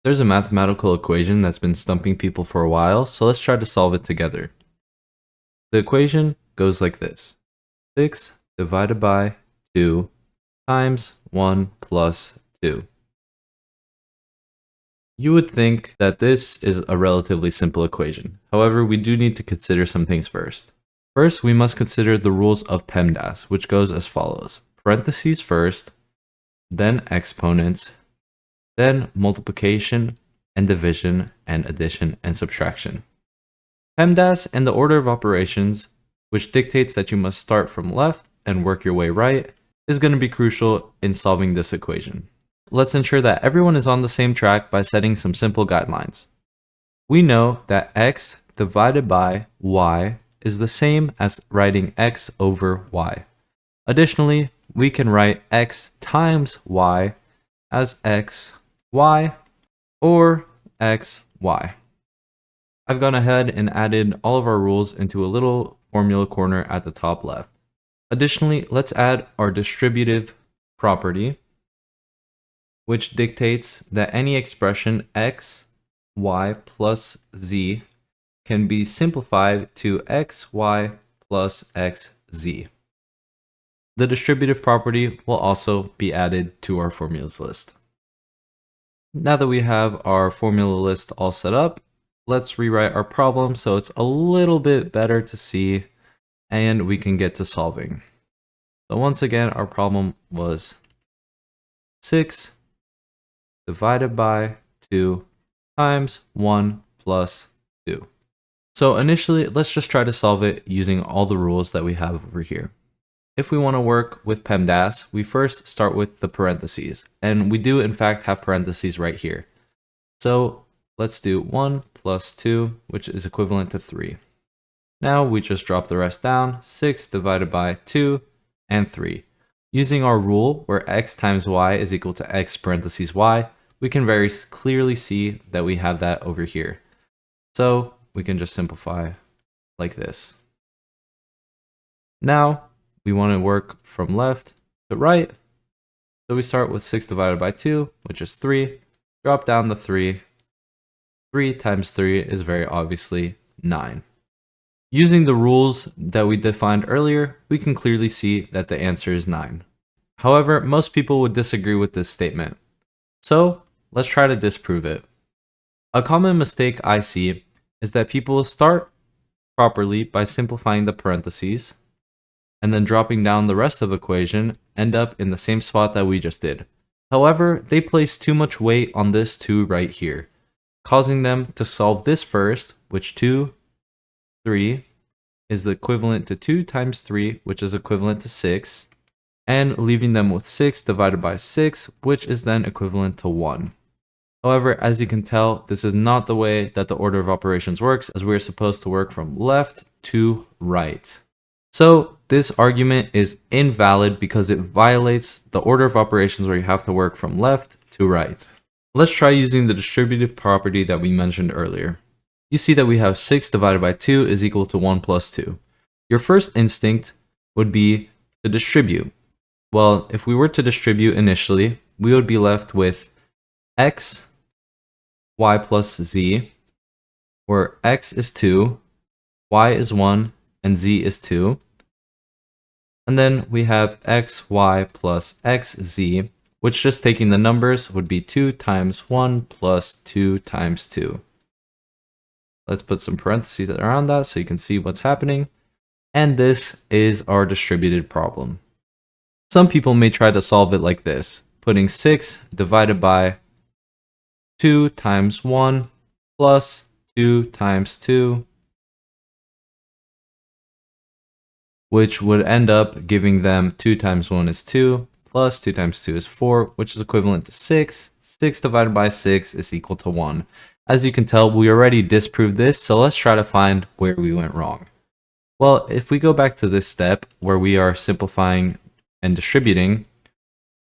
There's a mathematical equation that's been stumping people for a while, so let's try to solve it together. The equation goes like this. 6 divided by 2 times 1 plus 2. You would think that this is a relatively simple equation. However, we do need to consider some things first. First, we must consider the rules of PEMDAS, which goes as follows. Parentheses first, then exponents, then multiplication and division and addition and subtraction. PEMDAS and the order of operations, which dictates that you must start from left and work your way right, is going to be crucial in solving this equation. Let's ensure that everyone is on the same track by setting some simple guidelines. We know that x divided by y is the same as writing x over y. Additionally, we can write x times y as xy or xy. I've gone ahead and added all of our rules into a little formula corner at the top left. Additionally, let's add our distributive property, which dictates that any expression x, y plus z can be simplified to xy plus xz. The distributive property will also be added to our formulas list. Now that we have our formula list all set up, let's rewrite our problem so it's a little bit better to see and we can get to solving. So once again, our problem was 6 divided by 2 times 1 plus 2. So initially, let's just try to solve it using all the rules that we have over here. If we want to work with PEMDAS, we first start with the parentheses, and we do in fact have parentheses right here. So let's do 1 plus 2, which is equivalent to 3. Now we just drop the rest down, 6 divided by 2 and 3. Using our rule where x times y is equal to x parentheses y, we can very clearly see that we have that over here. So we can just simplify like this. Now we want to work from left to right. So we start with 6 divided by 2, which is 3. Drop down the 3. 3 times 3 is very obviously 9. Using the rules that we defined earlier, we can clearly see that the answer is 9. However, most people would disagree with this statement. So let's try to disprove it. A common mistake I see is that people start properly by simplifying the parentheses, and then dropping down the rest of the equation, end up in the same spot that we just did. However, they place too much weight on this 2 right here, causing them to solve this first, which 3 is the equivalent to 2 times 3, which is equivalent to 6, and leaving them with 6 divided by 6, which is then equivalent to 1. However, as you can tell, this is not the way that the order of operations works, as we are supposed to work from left to right. So this argument is invalid because it violates the order of operations where you have to work from left to right. Let's try using the distributive property that we mentioned earlier. You see that we have 6 divided by 2 is equal to 1 plus 2. Your first instinct would be to distribute. Well, if we were to distribute initially, we would be left with x, y plus z, where x is 2, y is 1, and z is 2. And then we have x, y plus x, z, which just taking the numbers would be 2 times 1 plus 2 times 2. Let's put some parentheses around that so you can see what's happening. And this is our distributed problem. Some people may try to solve it like this, putting 6 divided by 2 times 1 plus 2 times 2, which would end up giving them 2 times 1 is 2, plus 2 times 2 is 4, which is equivalent to 6. 6 divided by 6 is equal to 1. As you can tell, we already disproved this, so let's try to find where we went wrong. Well, if we go back to this step where we are simplifying and distributing,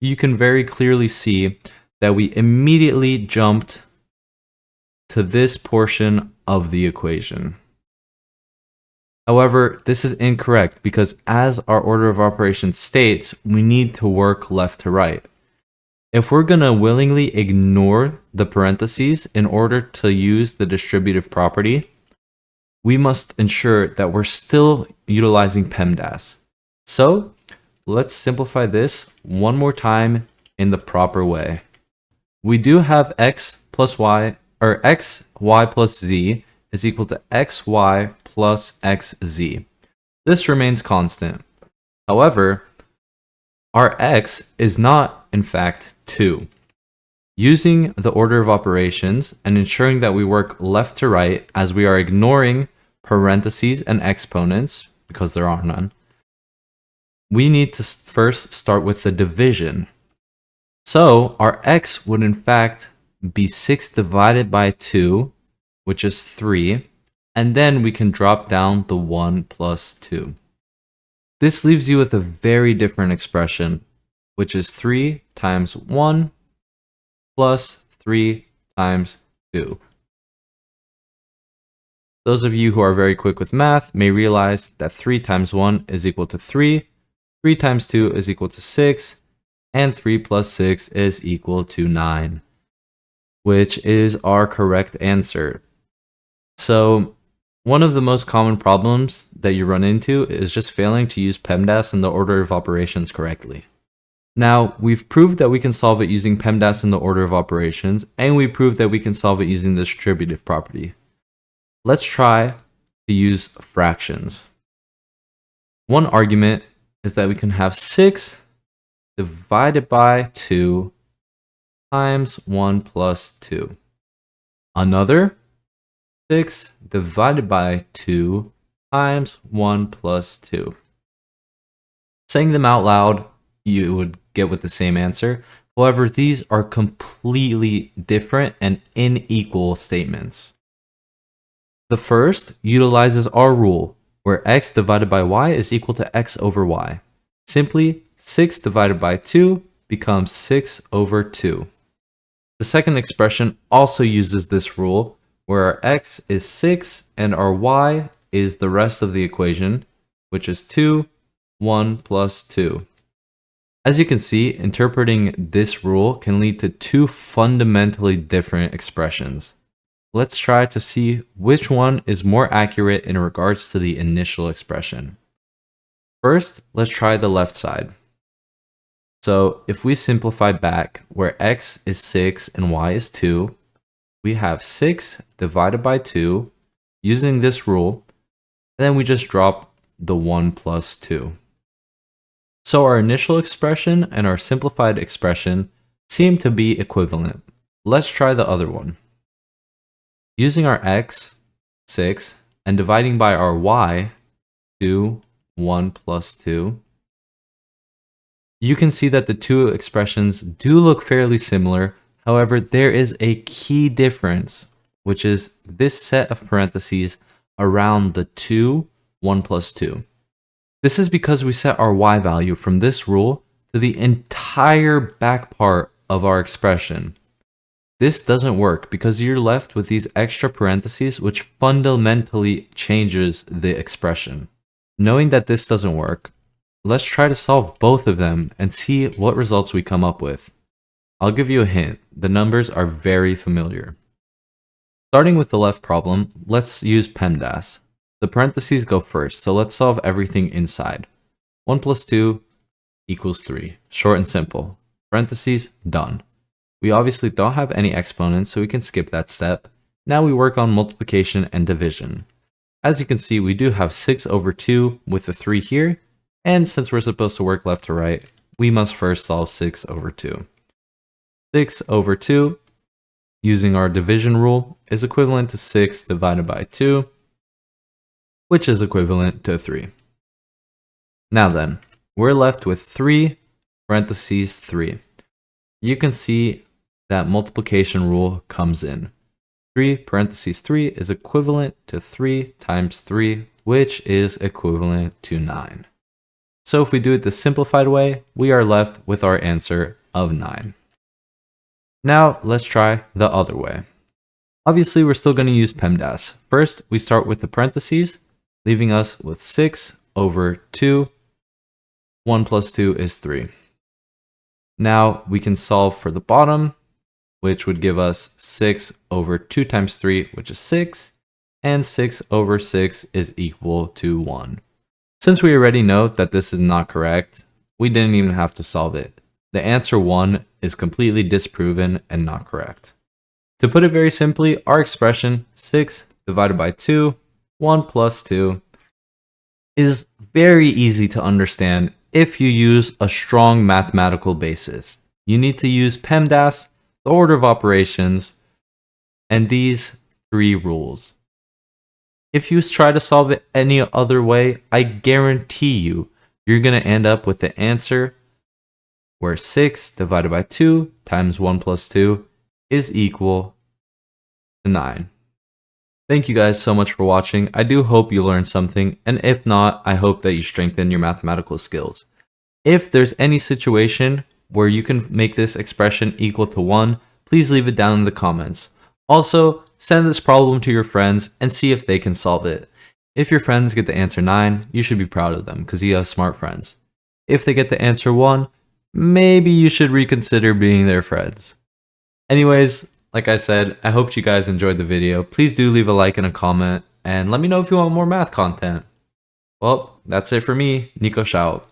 you can very clearly see that we immediately jumped to this portion of the equation. However, this is incorrect because as our order of operations states, we need to work left to right. If we're going to willingly ignore the parentheses in order to use the distributive property, we must ensure that we're still utilizing PEMDAS. So let's simplify this one more time in the proper way. We do have x plus y, or xy plus z is equal to xy plus xz. This remains constant. However, our x is not, in fact, 2. Using the order of operations and ensuring that we work left to right as we are ignoring parentheses and exponents, because there are none, we need to first start with the division. So our x would in fact be 6 divided by 2, which is 3, and then we can drop down the 1 plus 2. This leaves you with a very different expression, which is 3 times 1 plus 3 times 2. Those of you who are very quick with math may realize that 3 times 1 is equal to 3, 3 times 2 is equal to 6, and 3 plus 6 is equal to 9, which is our correct answer. So one of the most common problems that you run into is just failing to use PEMDAS in the order of operations correctly. Now, we've proved that we can solve it using PEMDAS in the order of operations, and we proved that we can solve it using the distributive property. Let's try to use fractions. One argument is that we can have 6 divided by 2 times 1 plus 2. Another, 6 divided by 2 times 1 plus 2. Saying them out loud, you would get with the same answer. However, these are completely different and unequal statements. The first utilizes our rule, where x divided by y is equal to x over y. Simply, 6 divided by 2 becomes 6 over 2. The second expression also uses this rule, where our x is 6 and our y is the rest of the equation, which is 2, 1 plus 2. As you can see, interpreting this rule can lead to two fundamentally different expressions. Let's try to see which one is more accurate in regards to the initial expression. First, let's try the left side. So if we simplify back where x is 6 and y is 2, we have 6 divided by 2 using this rule, and then we just drop the 1 plus 2. So our initial expression and our simplified expression seem to be equivalent. Let's try the other one. Using our x, 6, and dividing by our y, 2, 1 plus 2, you can see that the two expressions do look fairly similar. However, there is a key difference, which is this set of parentheses around the 2, 1 plus 2. This is because we set our y value from this rule to the entire back part of our expression. This doesn't work because you're left with these extra parentheses, which fundamentally changes the expression. Knowing that this doesn't work, let's try to solve both of them and see what results we come up with. I'll give you a hint. The numbers are very familiar. Starting with the left problem, let's use PEMDAS. The parentheses go first, so let's solve everything inside. 1 plus 2 equals 3. Short and simple. Parentheses, done. We obviously don't have any exponents, so we can skip that step. Now we work on multiplication and division. As you can see, we do have 6 over 2 with the 3 here, and since we're supposed to work left to right, we must first solve 6 over 2. 6 over 2, using our division rule, is equivalent to 6 divided by 2, which is equivalent to 3. Now then, we're left with 3 parentheses 3. You can see that multiplication rule comes in. 3 parentheses 3 is equivalent to 3 times 3, which is equivalent to 9. So if we do it the simplified way, we are left with our answer of 9. Now let's try the other way. Obviously, we're still going to use PEMDAS. First, we start with the parentheses, leaving us with 6 over 2. 1 plus 2 is 3. Now we can solve for the bottom, which would give us 6 over 2 times 3, which is 6, and 6 over 6 is equal to 1. Since we already know that this is not correct, we didn't even have to solve it. The answer 1 is completely disproven and not correct. To put it very simply, our expression 6 divided by 2, 1 plus 2, is very easy to understand if you use a strong mathematical basis. You need to use PEMDAS, the order of operations, and these 3 rules. If you try to solve it any other way, I guarantee you're going to end up with the answer where 6 divided by 2 times 1 plus 2 is equal to 9. Thank you guys so much for watching. I do hope you learned something, and if not, I hope that you strengthen your mathematical skills. If there's any situation where you can make this expression equal to 1, please leave it down in the comments. Also, send this problem to your friends and see if they can solve it. If your friends get the answer 9, you should be proud of them because you have smart friends. If they get the answer 1, maybe you should reconsider being their friends. Anyways, like I said, I hope you guys enjoyed the video. Please do leave a like and a comment, and let me know if you want more math content. Well, that's it for me. Nico, shout.